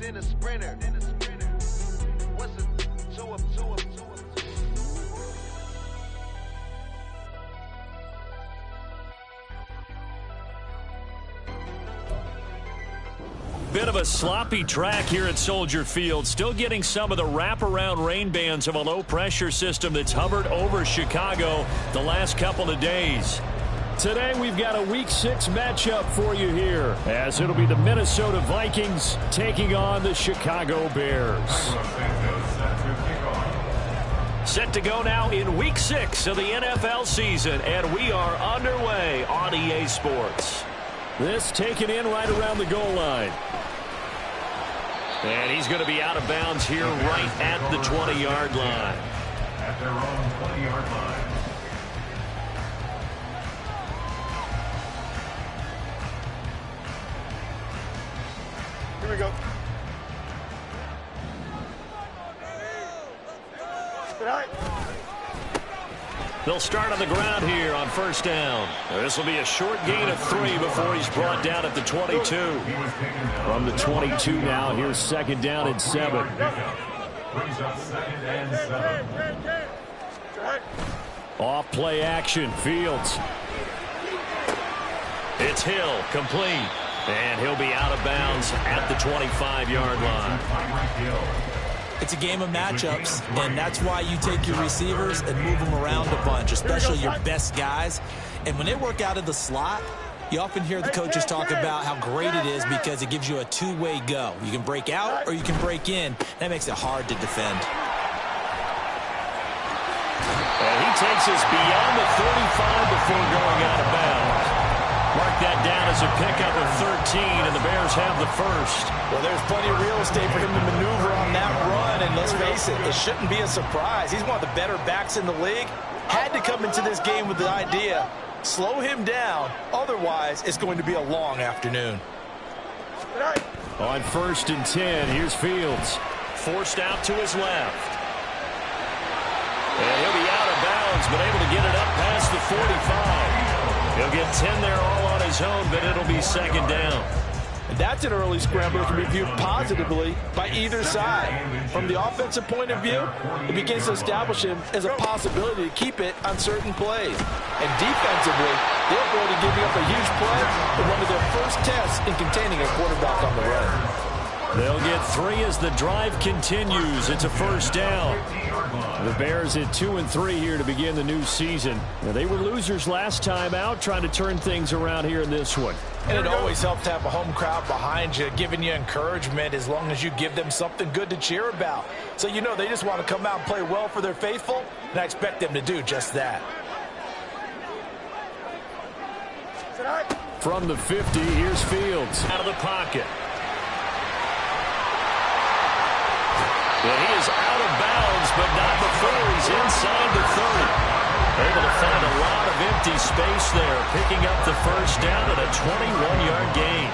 then a sprinter. What's a two up? Bit of a sloppy track here at Soldier Field. Still getting some of the wraparound rain bands of a low-pressure system that's hovered over Chicago the last couple of days. Today we've got a Week 6 matchup for you here, as it'll be the Minnesota Vikings taking on the Chicago Bears. Set to go now in Week 6 of the NFL season, and we are underway on EA Sports. This taken in right around the goal line. And he's going to be out of bounds here right at the 20-yard line. At their own 20-yard line. Here we go. They'll start on the ground here on first down. This will be a short gain of 3 before he's brought down at the 22. From the 22 now, here's second down and 7. Brings up second and 7. Off play action, Fields. It's Hill, complete. And he'll be out of bounds at the 25-yard line. It's a game of matchups, and that's why you take your receivers and move them around a bunch, especially your best guys. And when they work out of the slot, you often hear the coaches talk about how great it is because it gives you a two-way go. You can break out or you can break in. That makes it hard to defend. And he takes us beyond the 35 before going out of bounds. Mark that down as a pickup of 13, and the Bears have the first. Well, there's plenty of real estate for him to maneuver on that run, and let's face it, it shouldn't be a surprise. He's one of the better backs in the league. Had to come into this game with the idea, slow him down, otherwise it's going to be a long afternoon. On first and 10, here's Fields. Forced out to his left. And he'll be out of bounds, but able to get it up past the 45. He'll get 10 there all on his own, but it'll be second down. And that's an early scramble that can be viewed positively by either side. From the offensive point of view, it begins to establish him as a possibility to keep it on certain plays. And defensively, they're going to give up a huge play in one of their first tests in containing a quarterback on the run. They'll get 3 as the drive continues. It's a first down. The Bears at 2-3 here to begin the new season. Now, they were losers last time out, trying to turn things around here in this one. And it always helps to have a home crowd behind you, giving you encouragement as long as you give them something good to cheer about. So you know they just want to come out and play well for their faithful, and I expect them to do just that. From the 50, here's Fields. Out of the pocket. And he is out of bounds, but not before he's inside the 30. Able to find a lot of empty space there, picking up the first down at a 21-yard gain.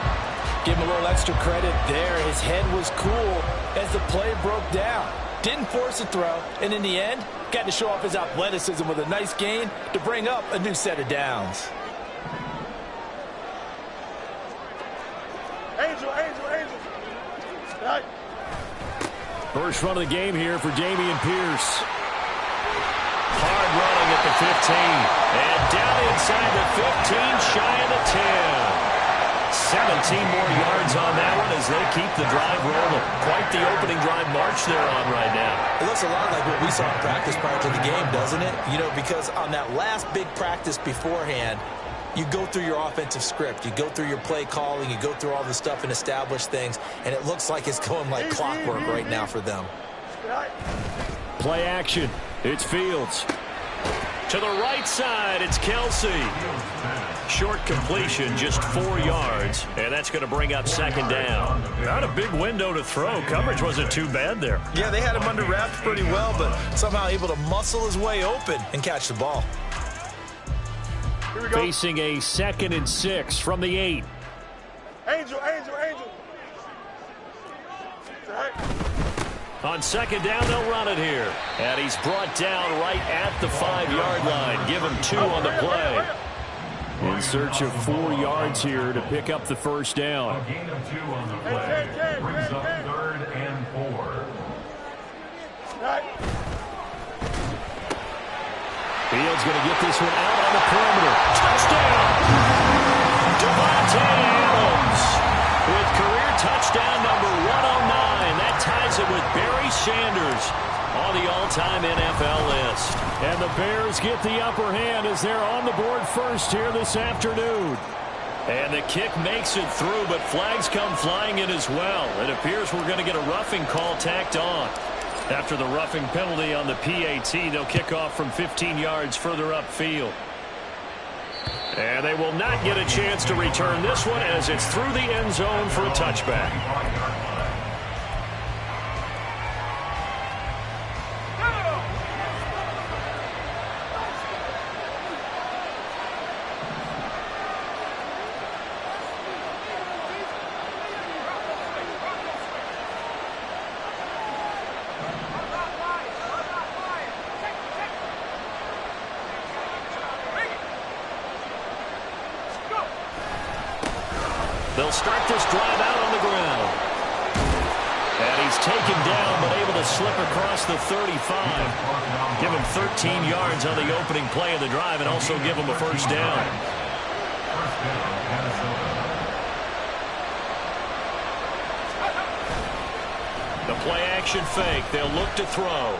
Give him a little extra credit there. His head was cool as the play broke down. Didn't force a throw, and in the end, got to show off his athleticism with a nice gain to bring up a new set of downs. Angel. Right. First run of the game here for Dameon Pierce. Hard running at the 15. And down inside the 15, shy of the 10. 17 more yards on that one as they keep the drive rolling. Quite the opening drive march they're on right now. It looks a lot like what we saw in practice prior to the game, doesn't it? You know, because on that last big practice beforehand, you go through your offensive script. You go through your play calling. You go through all the stuff and establish things. And it looks like it's going like clockwork right now for them. Play action. It's Fields. To the right side, it's Kelsey. Short completion, just 4 yards. And that's going to bring up second down. Not a big window to throw. Coverage wasn't too bad there. Yeah, they had him under wraps pretty well, but somehow able to muscle his way open and catch the ball. Facing a 2nd and 6 from the 8. Angel. On second down, they'll run it here. And he's brought down right at the 5-yard line. Give him 2 on the play. In search of 4 yards here to pick up the first down. A gain of 2 on the play. Brings up third Fields going to get this one out on the perimeter. Touchdown! Devontae Adams with career touchdown number 109. That ties it with Barry Sanders on the all-time NFL list. And the Bears get the upper hand as they're on the board first here this afternoon. And the kick makes it through, but flags come flying in as well. It appears we're going to get a roughing call tacked on. After the roughing penalty on the PAT, they'll kick off from 15 yards further upfield. And they will not get a chance to return this one as it's through the end zone for a touchback. They'll start this drive out on the ground. And he's taken down, but able to slip across the 35. Give him 13 yards on the opening play of the drive and also give him a first down. The play action fake. They'll look to throw.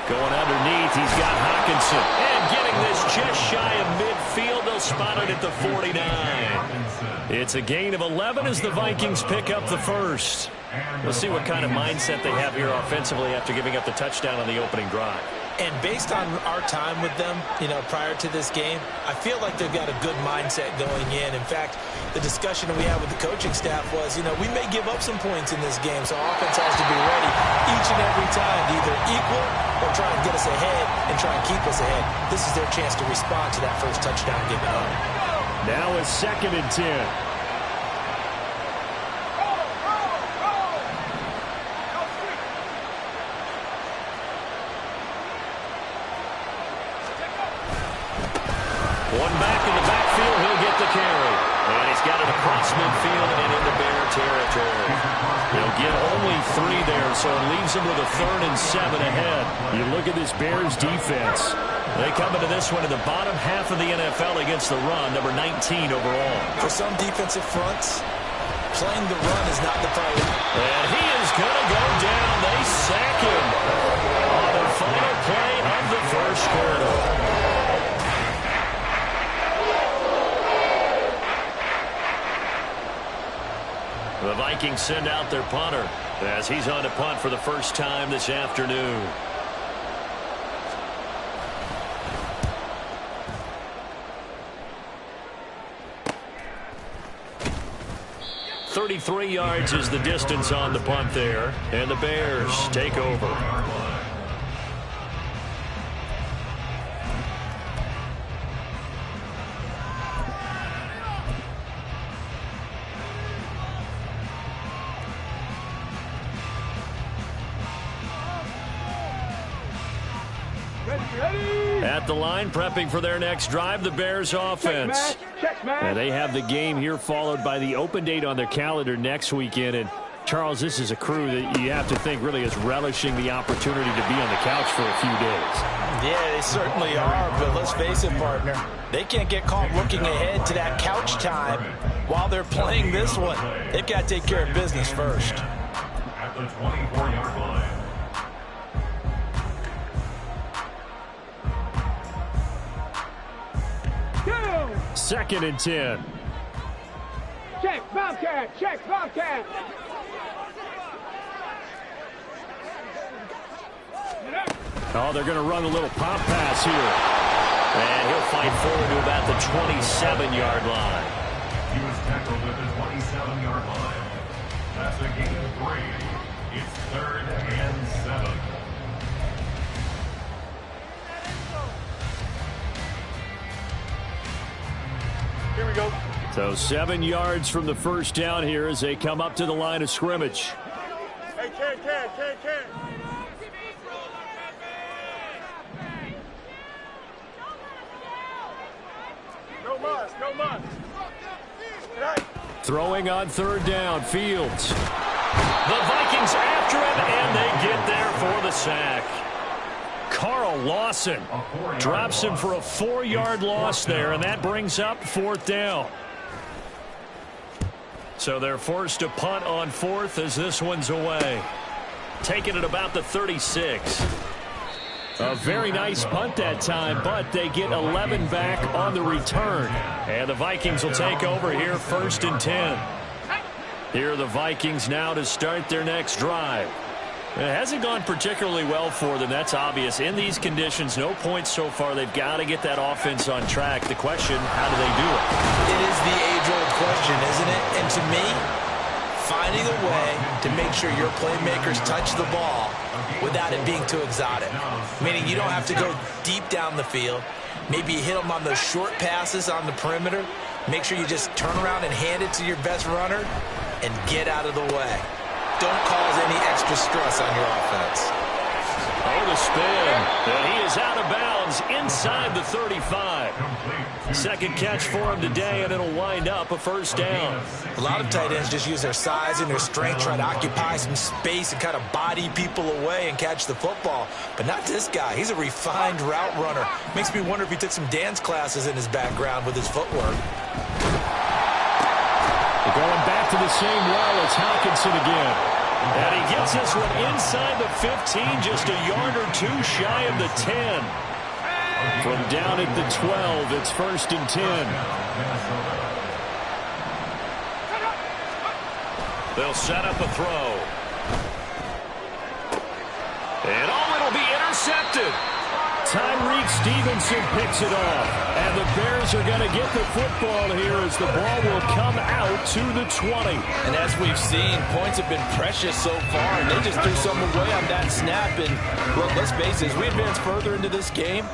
Going underneath, he's got Hockenson. And getting this just shy of midfield, they'll spot it at the 49. It's a gain of 11 as the Vikings pick up the first. We'll see what kind of mindset they have here offensively after giving up the touchdown on the opening drive. And based on our time with them, prior to this game, I feel like they've got a good mindset going in. In fact, the discussion that we had with the coaching staff was, we may give up some points in this game, so offense has to be ready each and every time to either equal or try and get us ahead and try and keep us ahead. This is their chance to respond to that first touchdown given up. Now it's 2nd and 10. One back in the backfield, he'll get the carry. And he's got it across midfield and into Bear territory. He'll get only 3 there, so it leaves him with a 3rd and 7 ahead. You look at this Bears defense. They come into this one in the bottom half of the NFL against the run, number 19 overall. For some defensive fronts, playing the run is not the priority. And he is going to go down. They sack him on the final play of the first quarter. The Vikings send out their punter as he's on to punt for the first time this afternoon. .33 yards is the distance on the punt there, and the Bears take over. At the line, prepping for their next drive, the Bears offense. And they have the game here followed by the open date on their calendar next weekend. And, Charles, this is a crew that you have to think really is relishing the opportunity to be on the couch for a few days. Yeah, they certainly are, but let's face it, partner. They can't get caught looking ahead to that couch time while they're playing this one. They've got to take care of business first. At the 24-yard line. 2nd and 10. Check, Bobcat, check, Bobcat. Oh, they're going to run a little pop pass here. And he'll fight forward to about the 27-yard line. He was tackled at the 27-yard line. That's a gain of 3. It's 3rd and 7. Here we go. So 7 yards from the first down here as they come up to the line of scrimmage. Hey, Ken. No muss. Throwing on 3rd down, Fields. The Vikings after him, and they get there for the sack. Carl Lawson drops him for a 4-yard loss there, and that brings up 4th down. So they're forced to punt on 4th as this one's away. Taking it about the 36. A very nice punt that time, but they get 11 back on the return. And the Vikings will take over here 1st and 10. Here are the Vikings now to start their next drive. It hasn't gone particularly well for them. That's obvious. In these conditions, no points so far. They've got to get that offense on track. The question, how do they do it? It is the age-old question, isn't it? And to me, finding a way to make sure your playmakers touch the ball without it being too exotic. Meaning you don't have to go deep down the field. Maybe you hit them on those short passes on the perimeter. Make sure you just turn around and hand it to your best runner and get out of the way. Don't cause any extra stress on your offense. Oh, the spin. And he is out of bounds inside the 35. Second catch for him today, and it'll wind up a 1st down. A lot of tight ends just use their size and their strength, try to occupy some space and kind of body people away and catch the football. But not this guy. He's a refined route runner. Makes me wonder if he took some dance classes in his background with his footwork. Going back to the same well, it's Hockenson again. And he gets this one inside the 15, just a yard or two shy of the 10. From down at the 12, it's 1st and 10. They'll set up a throw. And it'll be intercepted. Tyreek Stevenson picks it off. And the Bears are going to get the football here as the ball will come out to the 20. And as we've seen, points have been precious so far, and they just threw some away on that snap. And look, let's face it, as we advance further into this game,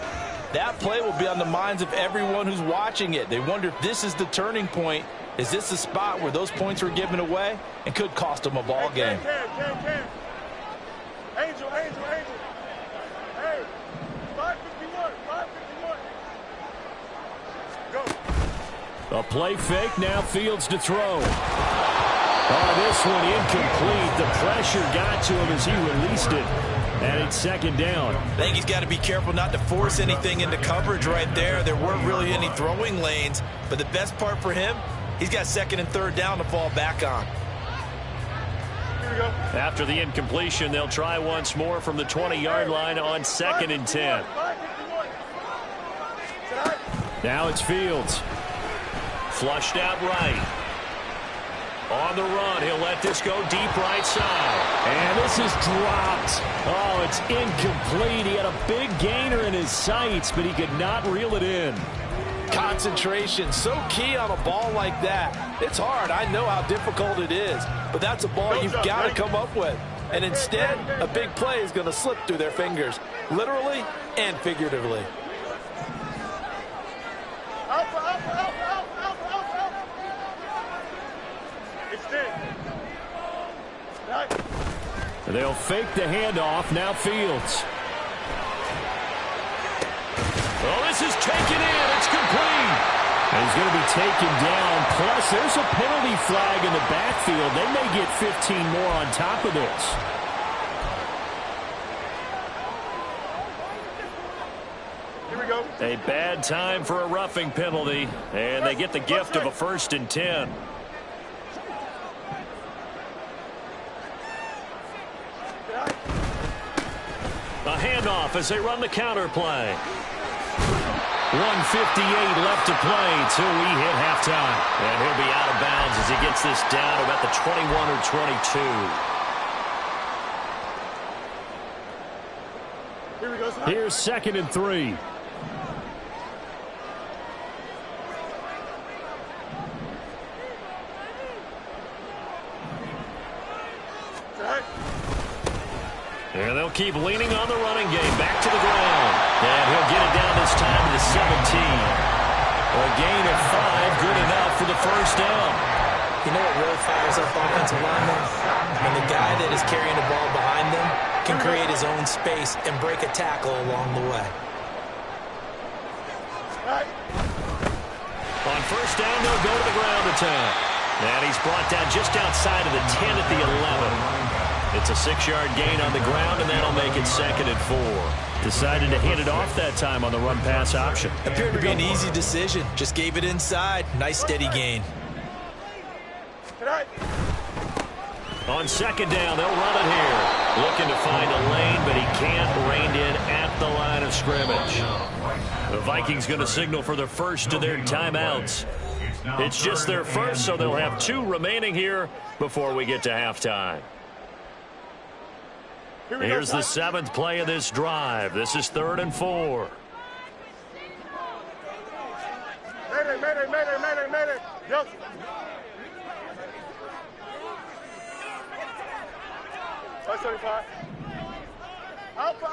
that play will be on the minds of everyone who's watching it. They wonder if this is the turning point. Is this the spot where those points were given away and could cost them a ball game? Angel. Hey, 551. Go. A play fake, now Fields to throw. Oh, this one incomplete. The pressure got to him as he released it. And it's 2nd down. I think he's got to be careful not to force anything into coverage right there. There weren't really any throwing lanes. But the best part for him, he's got 2nd and 3rd down to fall back on. Here we go. After the incompletion, they'll try once more from the 20-yard line on 2nd and 10. 551. Now it's Fields. Flushed out right. On the run, he'll let this go deep right side. And this is dropped. Oh, it's incomplete. He had a big gainer in his sights, but he could not reel it in. Concentration, so key on a ball like that. It's hard. I know how difficult it is, but that's a ball you've got to come up with. And instead, a big play is going to slip through their fingers, literally and figuratively. They'll fake the handoff. Now Fields. Oh, this is taken in. It's complete. And he's going to be taken down. Plus, there's a penalty flag in the backfield. They may get 15 more on top of this. Here we go. A bad time for a roughing penalty. And they get the gift of a 1st and 10. A handoff as they run the counter play. 1:58 left to play till we hit halftime. And he'll be out of bounds as he gets this down about the 21 or 22. Here we go. Here's 2nd and 3. And they'll keep leaning on the running game. Back to the ground. And he'll get it down this time to the 17. A gain of 5, good enough for the 1st down. You know what really fires up offensive linemen? When the guy that is carrying the ball behind them can create his own space and break a tackle along the way. On 1st down, they'll go to the ground attack. And he's brought down just outside of the 10 at the 11. It's a 6-yard gain on the ground, and that'll make it 2nd and 4. Decided to hand it off that time on the run-pass option. Appeared to be an easy decision. Just gave it inside. Nice steady gain. On 2nd down, they'll run it here. Looking to find a lane, but he can't rein in at the line of scrimmage. The Vikings going to signal for the first of their timeouts. It's just their first, so they'll have 2 remaining here before we get to halftime. Here's the 7th play of this drive. This is 3rd and 4. Mayday. Yes. That's 35. Alpha.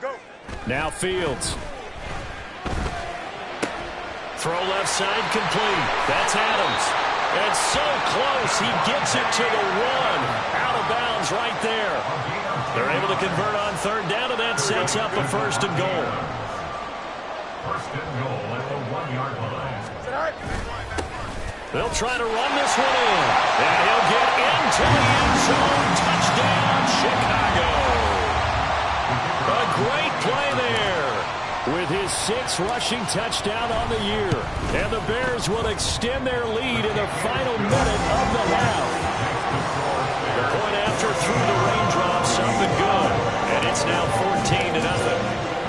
Go. Now Fields. Throw left side complete. That's Adams. And so close. He gets it to the 1. Out of bounds right there. They're able to convert on 3rd down, and that sets up a 1st and goal. 1st and goal at the 1-yard line. They'll try to run this one in. And he'll get into the end zone. Touchdown, Chicago. A great play there with his 6th rushing touchdown on the year. And the Bears will extend their lead in the final minute of the half. The point after through the raindrops, something good. And it's now 14-0.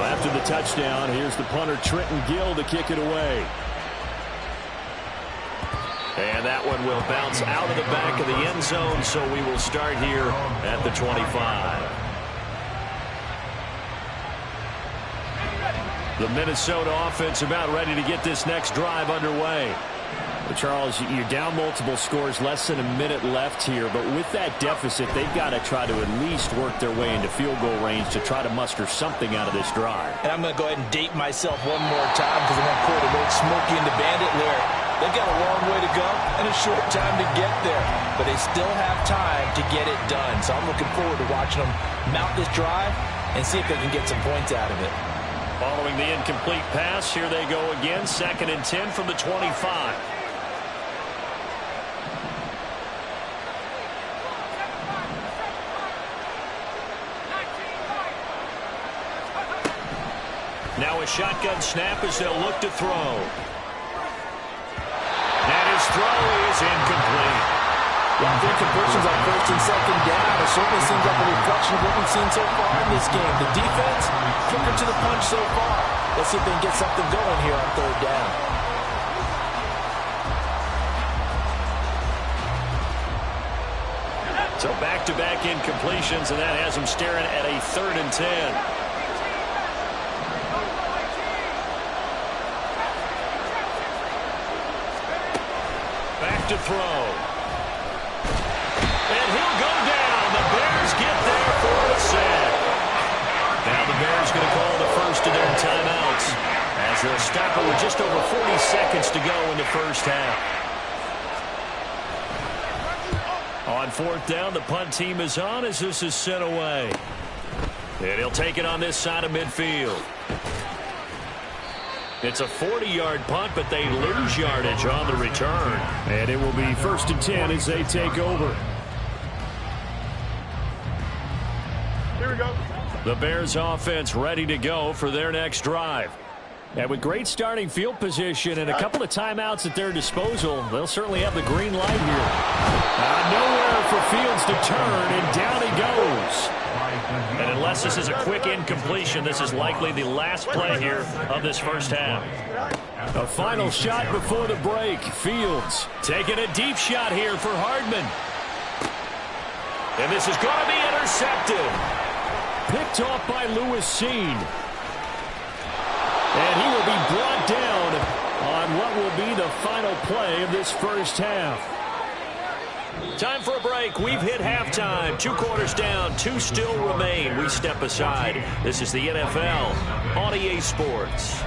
After the touchdown, here's the punter Trenton Gill to kick it away. And that one will bounce out of the back of the end zone, so we will start here at the 25. The Minnesota offense about ready to get this next drive underway. But Charles, you're down multiple scores, less than a minute left here. But with that deficit, they've got to try to at least work their way into field goal range to try to muster something out of this drive. And I'm going to go ahead and date myself one more time because I'm going to quote an old Smokey and the Bandit lyric. They've got a long way to go and a short time to get there. But they still have time to get it done. So I'm looking forward to watching them mount this drive and see if they can get some points out of it. Following the incomplete pass, here they go again. 2nd and 10 from the 25. Now a shotgun snap as they'll look to throw. And his throw is incomplete. Well, the incompletions on 1st and 2nd down. It certainly seems like a reflection of what we've seen so far in this game. The defense, quicker to the punch so far. Let's see if they can get something going here on 3rd down. So back-to-back incompletions, and that has them staring at a 3rd and 10. Back to throw. And he'll go down. The Bears get there for a sack. Now the Bears going to call the first of their timeouts as they'll stop it with just over 40 seconds to go in the first half. On 4th down, the punt team is on as this is sent away. And he'll take it on this side of midfield. It's a 40-yard punt, but they lose yardage on the return. And it will be 1st and 10 as they take over. Here we go. The Bears offense ready to go for their next drive. And with great starting field position and a couple of timeouts at their disposal, they'll certainly have the green light here. Nowhere for Fields to turn, and down he goes. And unless this is a quick incompletion, this is likely the last play here of this first half. A final shot before the break. Fields taking a deep shot here for Hardman. And this is going to be intercepted. Picked off by Lewis Seen. And he will be brought down on what will be the final play of this first half. Time for a break. We've hit halftime. 2 quarters down. 2 still remain. We step aside. This is the NFL on EA Sports.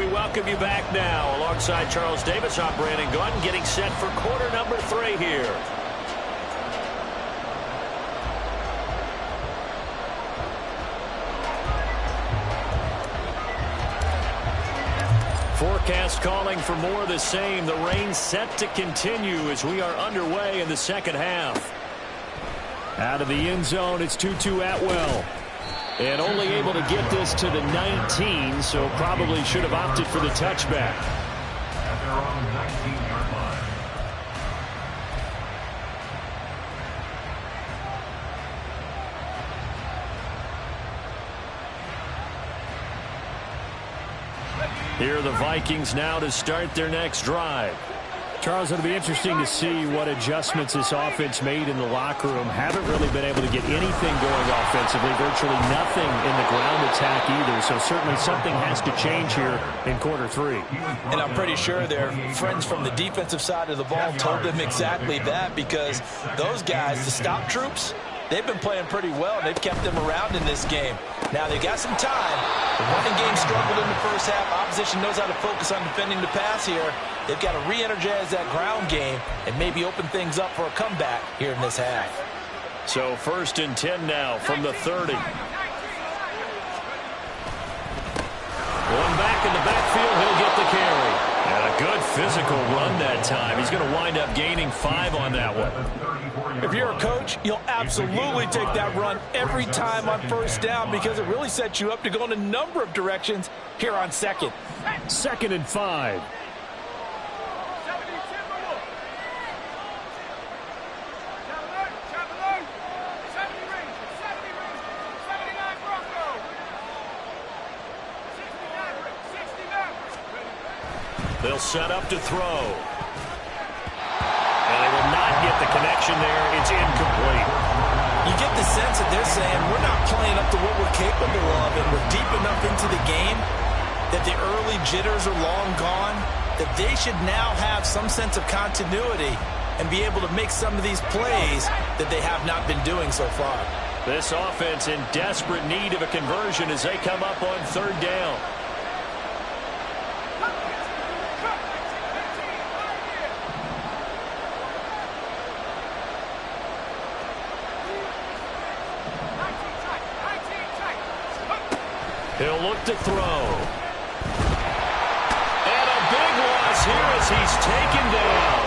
we welcome you back now. Alongside Charles Davis, I'm Brandon Gunn, getting set for quarter number 3 here. Forecast calling for more of the same. The rain set to continue as we are underway in the second half. Out of the end zone, it's 2-2 Atwell. And only able to get this to the 19, so probably should have opted for the touchback. At their own 19-yard line. Here are the Vikings now to start their next drive. Charles, it'll be interesting to see what adjustments this offense made in the locker room. Haven't really been able to get anything going offensively, virtually nothing in the ground attack either. So certainly something has to change here in quarter 3. And I'm pretty sure their friends from the defensive side of the ball told them exactly that, because those guys, the stop troops, they've been playing pretty well, and they've kept them around in this game. Now, they've got some time. The running game struggled in the first half. Opposition knows how to focus on defending the pass here. They've got to re-energize that ground game and maybe open things up for a comeback here in this half. So 1st and 10 now from the 30. Going back in the backfield, he'll get the carry. And a good physical run that time. He's going to wind up gaining 5 on that one. If you're a coach, you'll absolutely take that run every time on first down, because it really sets you up to go in a number of directions here on second. 2nd and 5. They'll set up to throw. And they will not get the connection there. It's incomplete. You get the sense that they're saying we're not playing up to what we're capable of, and we're deep enough into the game that the early jitters are long gone, that they should now have some sense of continuity and be able to make some of these plays that they have not been doing so far. This offense in desperate need of a conversion as they come up on 3rd down. He'll look to throw. And a big loss here as he's taken down.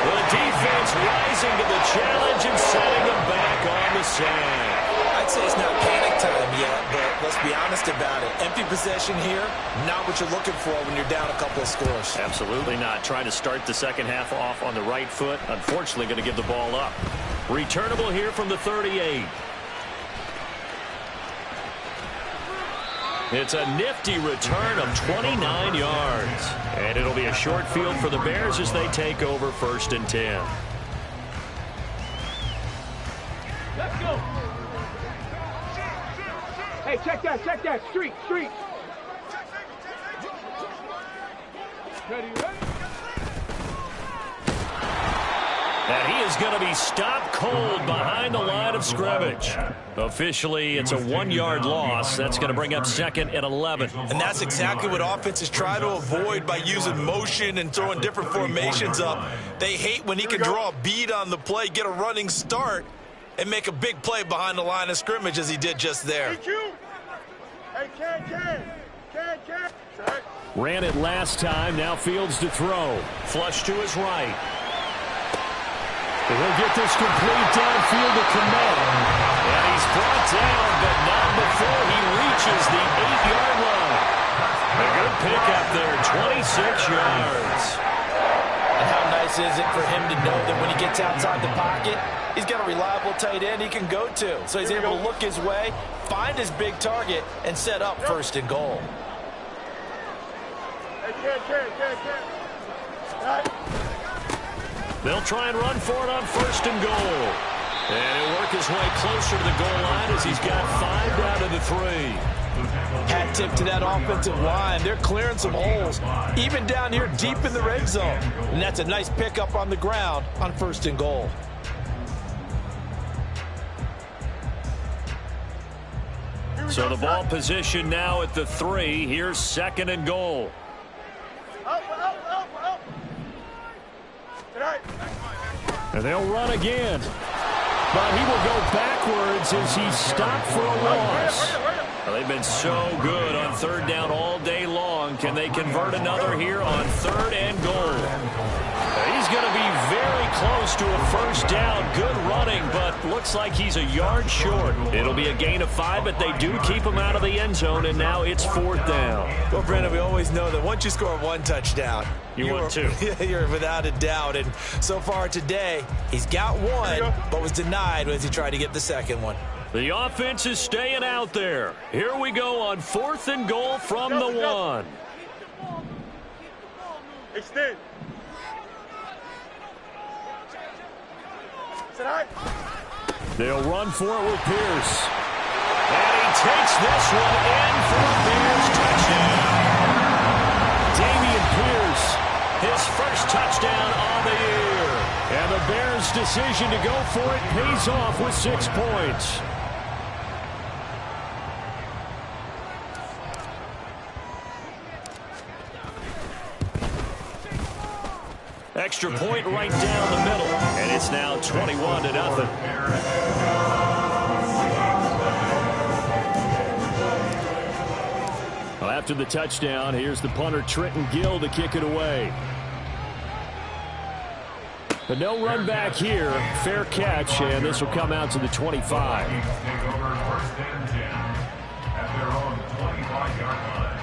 The defense rising to the challenge and setting him back on the sand. I'd say it's not panic time yet, but let's be honest about it. Empty possession here, not what you're looking for when you're down a couple of scores. Absolutely not. Trying to start the second half off on the right foot. Unfortunately, going to give the ball up. Returnable here from the 38. It's a nifty return of 29 yards. And it'll be a short field for the Bears as they take over 1st and 10. Let's go. Hey, check that. Street. Ready? And he is going to be stopped cold behind the line of scrimmage. Officially, it's a 1-yard loss. That's going to bring up 2nd and 11. And that's exactly what offenses try to avoid by using motion and throwing different formations up. They hate when he can draw a bead on the play, get a running start, and make a big play behind the line of scrimmage as he did just there. Hey, Ken. Ran it last time. Now Fields to throw. Flush to his right. He'll get this complete downfield to Komet. And he's brought down, but not before he reaches the 8-yard line. A good pickup there, 26 yards. And how nice is it for him to know that when he gets outside the pocket, he's got a reliable tight end he can go to. So he's able to look his way, find his big target, and set up 1st and goal. Hey, Ken. They'll try and run for it on 1st and goal. And he'll work his way closer to the goal line as he's got 5 down to the 3. Hat tip to that offensive line. They're clearing some holes, even down here deep in the red zone. And that's a nice pickup on the ground on 1st and goal. So the ball position now at the 3. Here's 2nd and goal. And they'll run again. But he will go backwards as he's stopped for a loss. Well, they've been so good on 3rd down all day long. Can they convert another here on 3rd and goal? He's going to be very close to a 1st down. Good running, but looks like he's a yard short. It'll be a gain of 5, but they do keep him out of the end zone, and now it's 4th down. Well, Brandon, we always know that once you score 1 touchdown, you want 2. You're without a doubt. And so far today, he's got 1, but was denied as he tried to get the 2nd one. The offense is staying out there. Here we go on 4th and goal from the 1. Extend. They'll run for it with Pierce. And he takes this one in for a Bears touchdown. Dameon Pierce, his 1st touchdown on the year. And the Bears' decision to go for it pays off with 6 points. Extra point right down the middle, and it's now 21-0. Well, after the touchdown, here's the punter Trenton Gill to kick it away. But no run back here. Fair catch, and this will come out to the 25. Take over 1st and 10 at their own 25-yard line.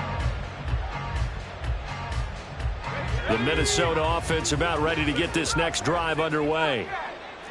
The Minnesota offense about ready to get this next drive underway.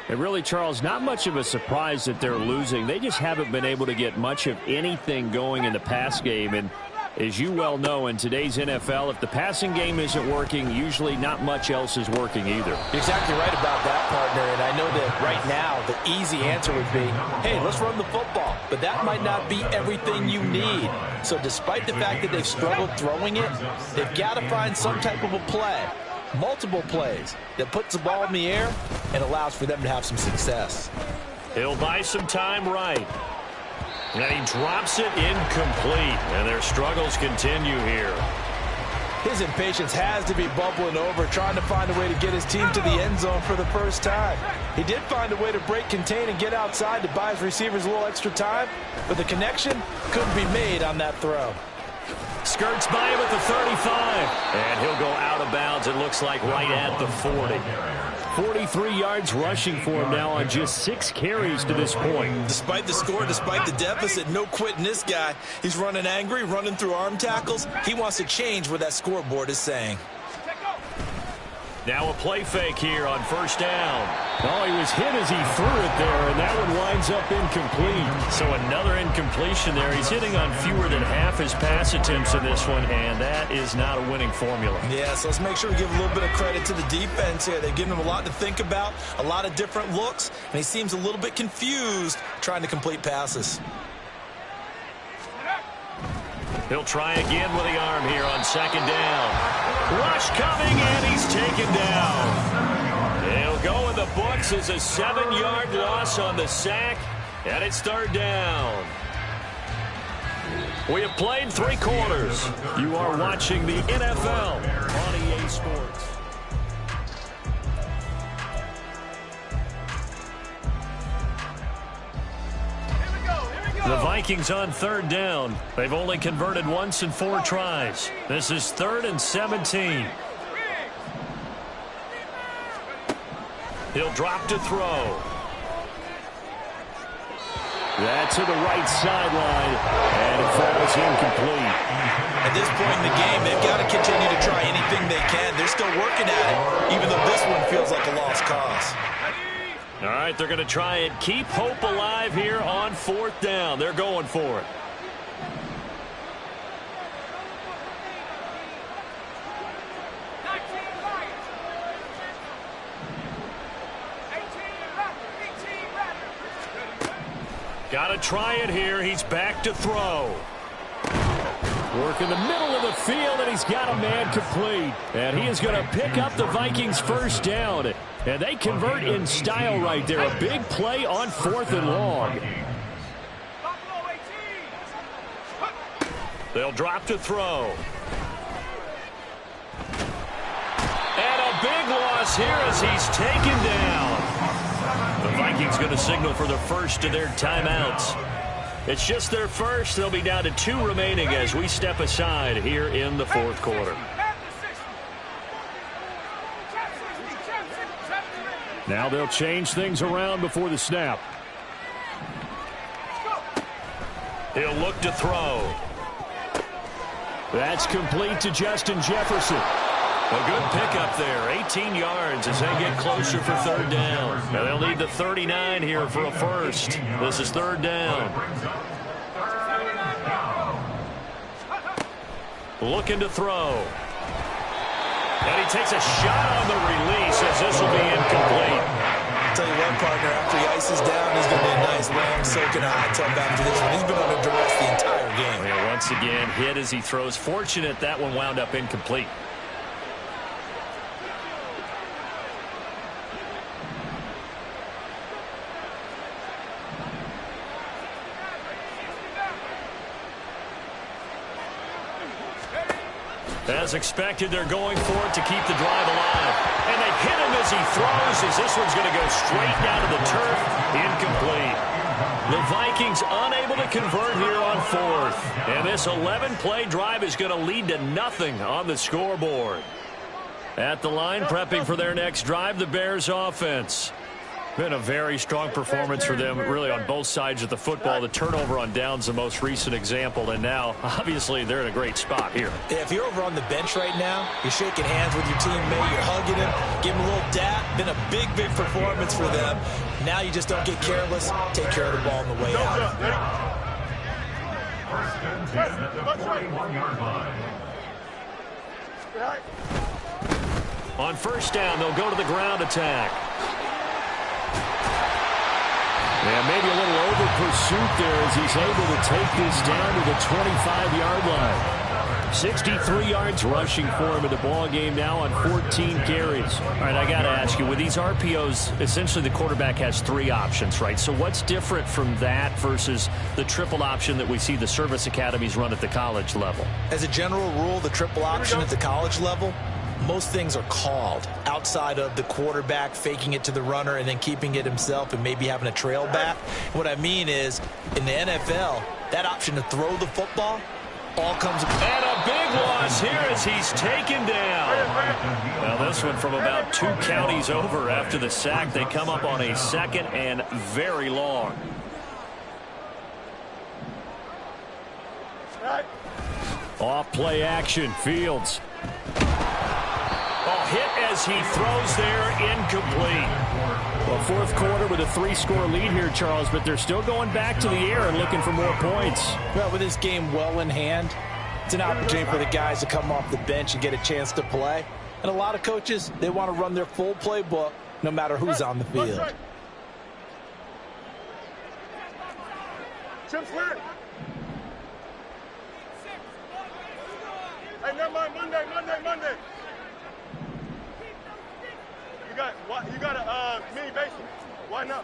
And really, Charles, not much of a surprise that they're losing. They just haven't been able to get much of anything going in the pass game. And as you well know, in today's NFL, if the passing game isn't working, usually not much else is working either. You're exactly right about that, partner. And I know that right now the easy answer would be, hey, let's run the football. But that might not be everything you need. So despite the fact that they've struggled throwing it, they've got to find some type of a play, multiple plays, that puts the ball in the air and allows for them to have some success. He'll buy some time right. And he drops it incomplete. And their struggles continue here. His impatience has to be bubbling over, trying to find a way to get his team to the end zone for the first time. He did find a way to break contain and get outside to buy his receivers a little extra time, but the connection couldn't be made on that throw. Skirts by him at the 35. And he'll go out of bounds, it looks like, right at the 40. 43 yards rushing for him now on just 6 carries to this point. Despite the score, despite the deficit, no quitting this guy. He's running angry, running through arm tackles. He wants to change what that scoreboard is saying. Now a play fake here on 1st down. Oh, he was hit as he threw it there, and that one winds up incomplete. So another incompletion there. He's hitting on fewer than half his pass attempts in this one, and that is not a winning formula. Yeah, so let's make sure we give a little bit of credit to the defense here. They've given him a lot to think about, a lot of different looks, and he seems a little bit confused trying to complete passes. He'll try again with the arm here on 2nd down. Rush coming, and he's taken down. He'll go in the books as a 7-yard loss on the sack, and it's 3rd down. We have played 3 quarters. You are watching the NFL on EA Sports. The Vikings on 3rd down. They've only converted once in 4 tries. This is 3rd and 17. He'll drop to throw. That's to the right sideline, and it falls incomplete. At this point in the game, they've got to continue to try anything they can. They're still working at it, even though this one feels like a lost cause. All right, they're going to try and keep hope alive here on 4th down. They're going for it. Got to try it here. He's back to throw. Work in the middle of the field, and he's got a man complete. And he is going to pick up the Vikings' 1st down. And they convert in style right there. A big play on 4th and long. They'll drop to throw. And a big loss here as he's taken down. The Vikings going to signal for the first of their timeouts. It's just their first. They'll be down to 2 remaining as we step aside here in the fourth quarter. Now they'll change things around before the snap. He'll look to throw. That's complete to Justin Jefferson. A good pickup there. 18 yards as they get closer for third down. Now they'll need the 39 here for a first. This is third down. Looking to throw. And he takes a shot on the release as this will be incomplete. I'll tell you what, partner, after he ices down, he's going to be a nice long soaking hot tub after this one. He's been under duress the entire game. And once again, hit as he throws. Fortunate that one wound up incomplete. As expected, they're going for it to keep the drive alive. And they hit him as he throws, as this one's going to go straight down to the turf. Incomplete. The Vikings unable to convert here on fourth. And this 11-play drive is going to lead to nothing on the scoreboard. At the line, prepping for their next drive, the Bears offense. Been a very strong performance for them, really, on both sides of the football. The turnover on downs, the most recent example, and now, obviously, they're in a great spot here. Yeah, if you're over on the bench right now, you're shaking hands with your teammate, you're hugging him, give him a little dap. Been a big, big performance for them. Now you just don't get careless. Take care of the ball on the way out. First and 10 at the 41-yard line. On first down, they'll go to the ground attack. Yeah, maybe a little over pursuit there as he's able to take this down to the 25-yard line. 63 yards rushing for him in the ball game now on 14 carries. All right, I got to ask you, with these RPOs, essentially the quarterback has 3 options, right? So what's different from that versus the triple option that we see the service academies run at the college level? As a general rule, the triple option at the college level, most things are called outside of the quarterback faking it to the runner and then keeping it himself and maybe having a trail back. What I mean is, in the NFL, that option to throw the football all comes. And a big loss here as he's taken down. Well, this one from about 2 counties over after the sack. They come up on a second and very long. Off play action, Fields. Hit as he throws there, incomplete. Well, fourth quarter with a 3-score lead here, Charles, but they're still going back to the air and looking for more points. Well, with this game well in hand, it's an opportunity for the guys to come off the bench and get a chance to play. And a lot of coaches, they want to run their full playbook no matter who's on the field. Chip's win. Hey, never mind. Monday. You got a mini basement. Why not?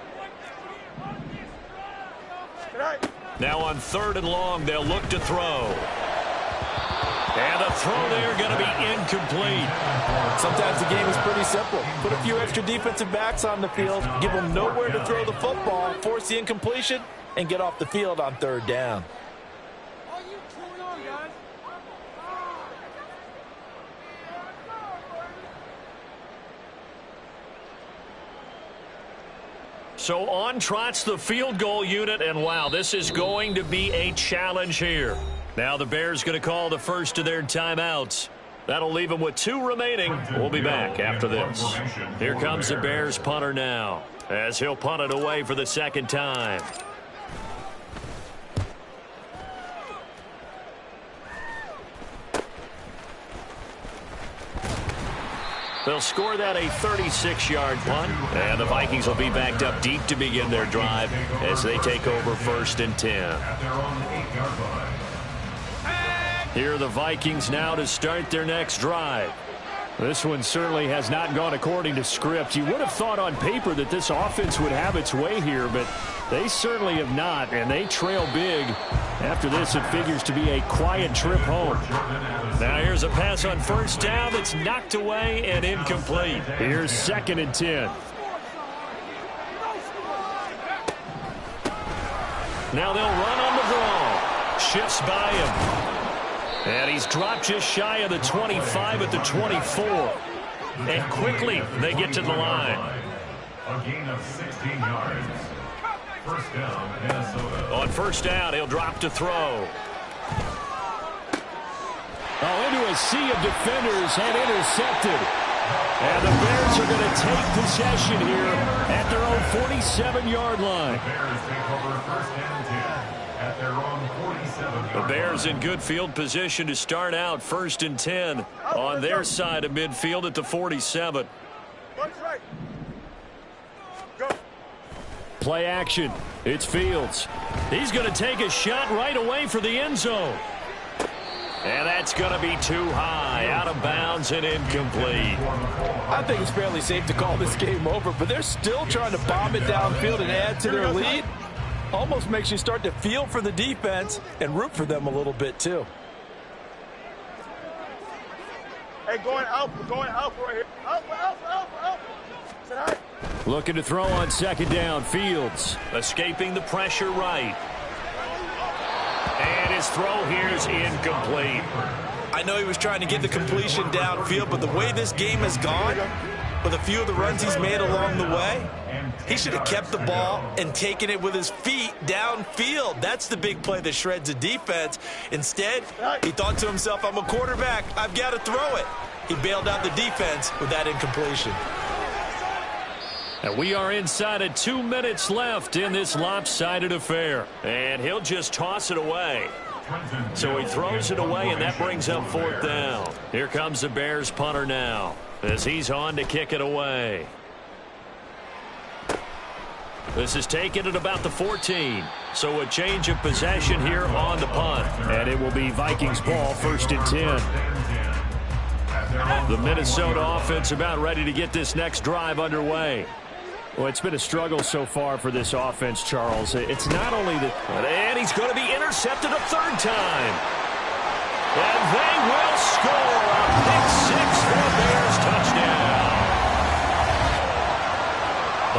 Now on 3rd and long, they'll look to throw. And the throw there going to be incomplete. Sometimes the game is pretty simple. Put a few extra defensive backs on the field, give them nowhere to throw the football, force the incompletion, and get off the field on 3rd down. So on trots the field goal unit, and wow, this is going to be a challenge here. Now the Bears going to call the first of their timeouts. That'll leave them with 2 remaining. We'll be back after this. Here comes the Bears punter now, as he'll punt it away for the second time. They'll score that a 36-yard punt, and the Vikings will be backed up deep to begin their drive as they take over 1st and 10. Here are the Vikings now to start their next drive. This one certainly has not gone according to script. You would have thought on paper that this offense would have its way here, but they certainly have not, and they trail big. After this, it figures to be a quiet trip home. Now here's a pass on first down that's knocked away and incomplete. Here's 2nd and 10. Now they'll run on the draw. Shifts by him. And he's dropped just shy of the 25 at the 24. And quickly they get to the line. A gain of 16 yards. First down, Minnesota. On first down, he'll drop to throw. Oh, into a sea of defenders and intercepted. And the Bears are going to take possession here at their own 47-yard line. The Bears take over first and 10 at their own 47-yard line. The Bears in good field position to start out 1st and 10 on their side of midfield at the 47. Right. Go. Play action. It's Fields. He's going to take a shot right away for the end zone. And that's going to be too high, out of bounds and incomplete. I think it's fairly safe to call this game over, but they're still trying to bomb it downfield and add to their lead. Almost makes you start to feel for the defense and root for them a little bit too. Hey, going out right here. Out. Sit high. Looking to throw on 2nd down. Fields. Escaping the pressure right. And his throw here is incomplete. I know he was trying to get the completion downfield, but the way this game has gone, with a few of the runs he's made along the way, he should have kept the ball and taken it with his feet downfield. That's the big play that shreds a defense. Instead, he thought to himself, I'm a quarterback. I've got to throw it. He bailed out the defense with that incompletion. And we are inside of 2 minutes left in this lopsided affair. And he'll just toss it away. So he throws it away, and that brings up 4th down. Here comes the Bears punter now as he's on to kick it away. This is taken at about the 14. So a change of possession here on the punt. And it will be Vikings ball, 1st and 10. The Minnesota offense about ready to get this next drive underway. Well, it's been a struggle so far for this offense, Charles. It's not only that... And he's going to be intercepted a 3rd time. And they will score a pick 6 for a Bears touchdown.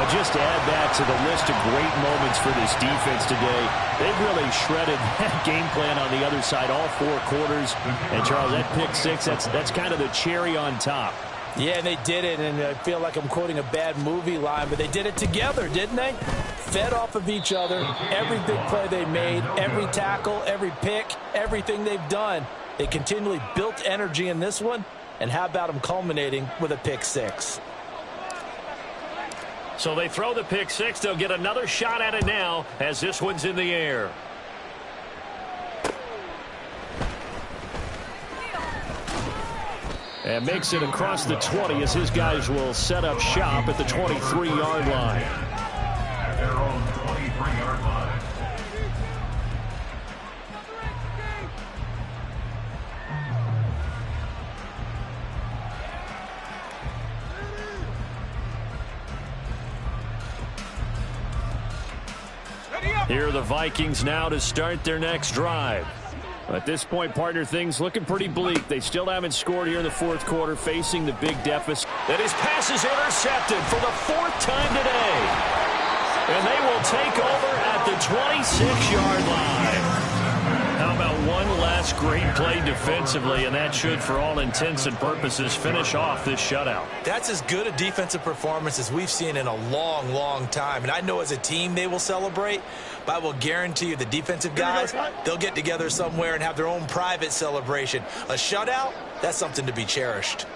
But just to add that to the list of great moments for this defense today, they've really shredded that game plan on the other side all 4 quarters. And, Charles, that pick 6, that's kind of the cherry on top. Yeah, they did it, and I feel like I'm quoting a bad movie line, but they did it together, didn't they? Fed off of each other, every big play they made, every tackle, every pick, everything they've done. They continually built energy in this one, and how about them culminating with a pick 6? So they throw the pick 6. They'll get another shot at it now as this one's in the air. And makes it across the 20 as his guys will set up shop at the 23-yard line. At their own 23-yard line. Here are the Vikings now to start their next drive. At this point, partner, things looking pretty bleak. They still haven't scored here in the 4th quarter, facing the big deficit. And his pass is intercepted for the 4th time today. And they will take over at the 26-yard line. How about one last great play defensively, and that should, for all intents and purposes, finish off this shutout. That's as good a defensive performance as we've seen in a long, long time. And I know as a team they will celebrate, but I will guarantee you the defensive guys, they'll get together somewhere and have their own private celebration. A shutout, that's something to be cherished.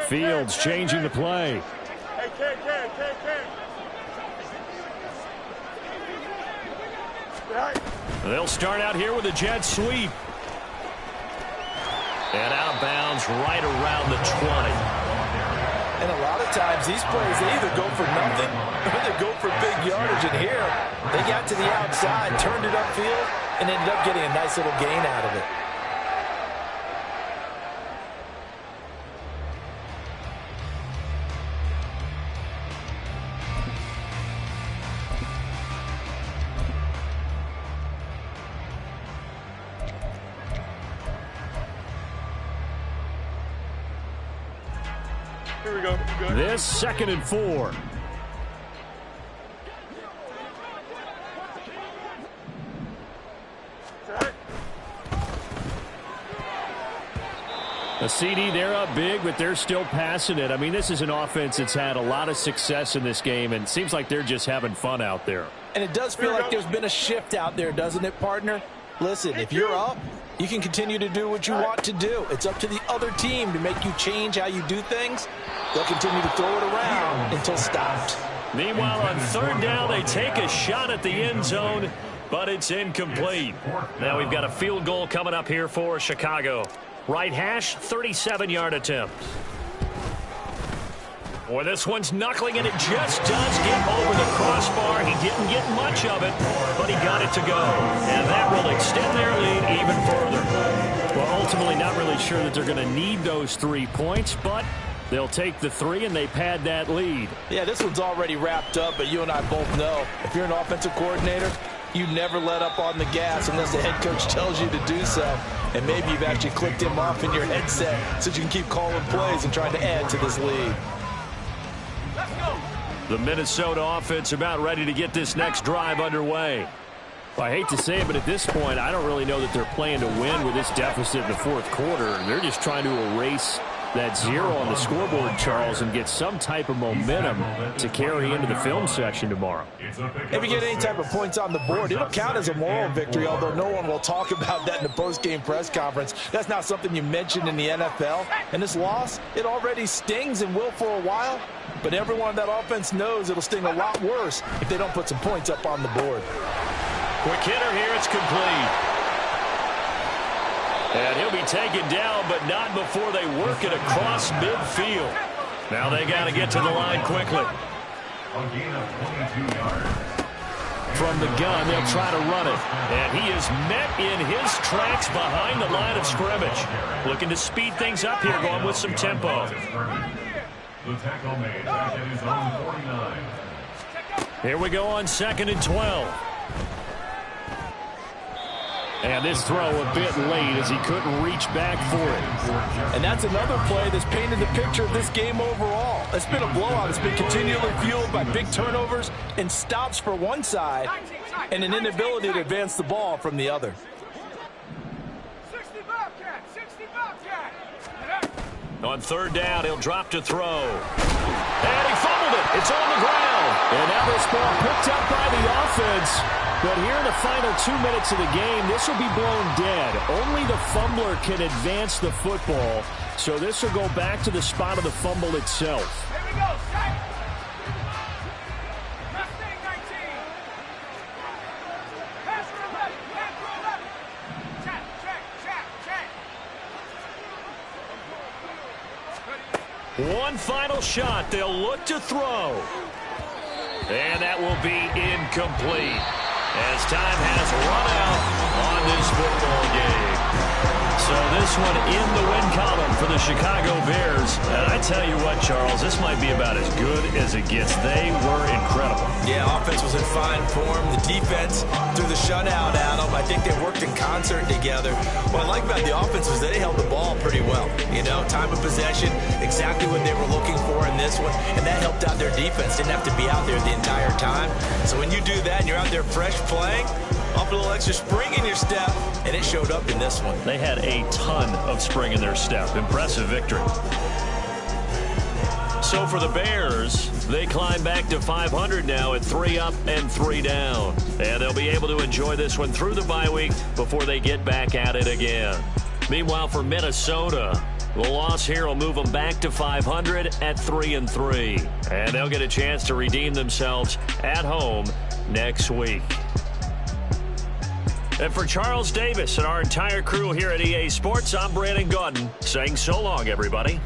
Fields changing the play. Hey, Ken. They'll start out here with a jet sweep. And out of bounds right around the 20. And a lot of times these plays, they either go for nothing or they go for big yardage. And here, they got to the outside, turned it upfield, and ended up getting a nice little gain out of it. Here we go. Good. This 2nd and 4. A CD, they're up big, but they're still passing it. I mean, this is an offense that's had a lot of success in this game, and it seems like they're just having fun out there. And it does feel like there's been a shift out there, doesn't it, partner? Listen, if you're up, you can continue to do what you want to do. It's up to the other team to make you change how you do things. They'll continue to throw it around until stopped. Meanwhile, on 3rd down, they take a shot at the end zone, but it's incomplete. Now we've got a field goal coming up here for Chicago. Right hash, 37-yard attempt. Boy, this one's knuckling, and it just does get over the crossbar. He didn't get much of it, but he got it to go. And that will extend their lead even further. Well, ultimately, not really sure that they're going to need those 3 points, but they'll take the 3, and they pad that lead. Yeah, this one's already wrapped up, but you and I both know if you're an offensive coordinator, you never let up on the gas unless the head coach tells you to do so. And maybe you've actually clicked him off in your headset so you can keep calling plays and trying to add to this lead. The Minnesota offense about ready to get this next drive underway. Well, I hate to say it, but at this point, I don't really know that they're playing to win with this deficit in the 4th quarter. They're just trying to erase that 0 on the scoreboard, Charles, and get some type of momentum to carry into the film section tomorrow. If you get any type of points on the board, it'll count as a moral victory, although no one will talk about that in the post-game press conference. That's not something you mentioned in the NFL. And this loss, it already stings and will for a while, but everyone on that offense knows it'll sting a lot worse if they don't put some points up on the board. Quick hitter here, it's complete. And he'll be taken down, but not before they work it across midfield. Now they got to get to the line quickly. A gain of 22 yards. From the gun, they'll try to run it. And he is met in his tracks behind the line of scrimmage. Looking to speed things up here, going with some tempo. The tackle made back at his own 49. Here we go on 2nd and 12. And this throw a bit late as he couldn't reach back for it. And that's another play that's painted the picture of this game overall. It's been a blowout. It's been continually fueled by big turnovers and stops for one side and an inability to advance the ball from the other. 60 Bobcat, 60 Bobcat. On 3rd down, he'll drop to throw. And he fumbled it. It's on the ground. And now this ball picked up by the offense. But here in the final 2 minutes of the game, this will be blown dead. Only the fumbler can advance the football. So this will go back to the spot of the fumble itself. Here we go, set. Mustang 19. Pass for 11, pass for 11. Check, check, check. One final shot. They'll look to throw. And that will be incomplete, as time has run out on this football game. So this one in the win column for the Chicago Bears. And I tell you what, Charles, this might be about as good as it gets. They were incredible. Yeah, offense was in fine form. The defense threw the shutout at them. I think they worked in concert together. What I like about the offense was they held the ball pretty well. You know, time of possession, exactly what they were looking for in this one. And that helped out their defense. Didn't have to be out there the entire time. So when you do that and you're out there fresh playing, up a little extra spring in your step, and it showed up in this one. They had a ton of spring in their step. Impressive victory. So for the Bears, they climb back to 500 now at 3 up and 3 down. And they'll be able to enjoy this one through the bye week before they get back at it again. Meanwhile, for Minnesota, the loss here will move them back to 500 at 3 and 3. And they'll get a chance to redeem themselves at home next week. And for Charles Davis and our entire crew here at EA Sports, I'm Brandon Gaudin saying so long, everybody.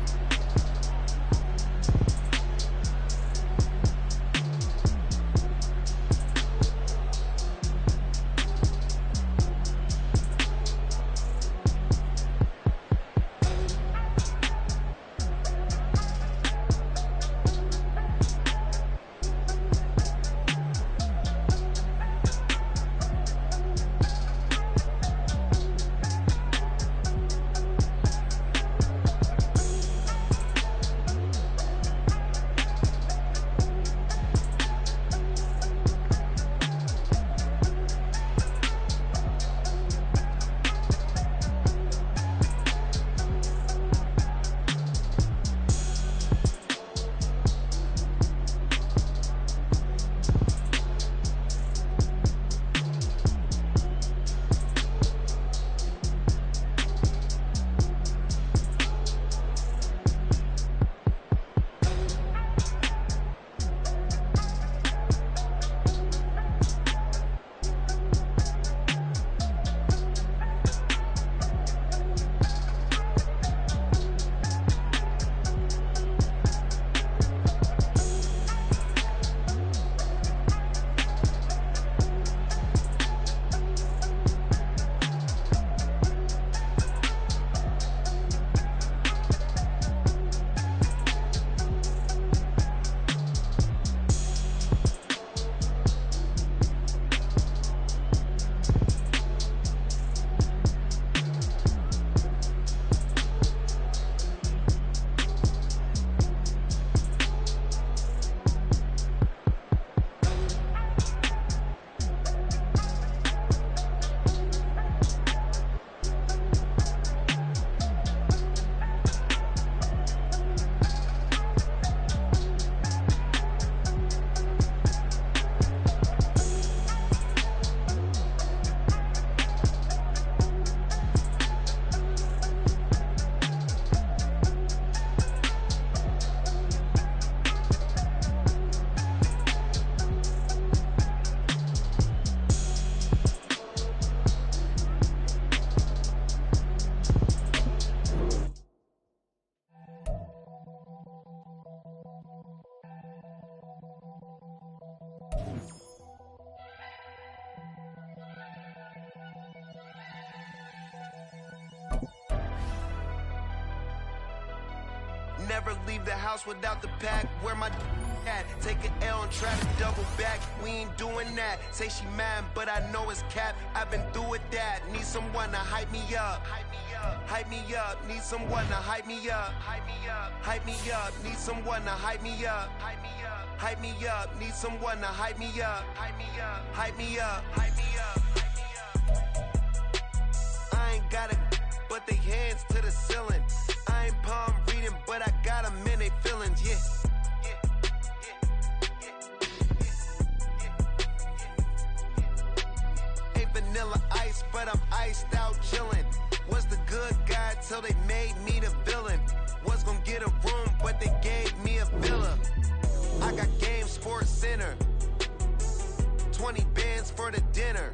Never leave the house without the pack. Where my at? Take an L and try to double back. We ain't doing that. Say she mad, but I know it's cap. I've been through with that. Need someone to hype me up. Hype me up. Hype me up. Need someone to hype me up. Hype me up. Hype me up. Need someone to hype me up. Hype me up. Hype me up. Need someone to hype me up. Hype me up. Hype me up. Hype me up. I ain't got it, but they hands to the ceiling. I ain't palm reading, but I got them in they feelings, yeah. Ain't vanilla ice, but I'm iced out chillin'. Was the good guy till they made me the villain. Was gonna get a room, but they gave me a villa. I got Game Sports Center, 20 bands for the dinner.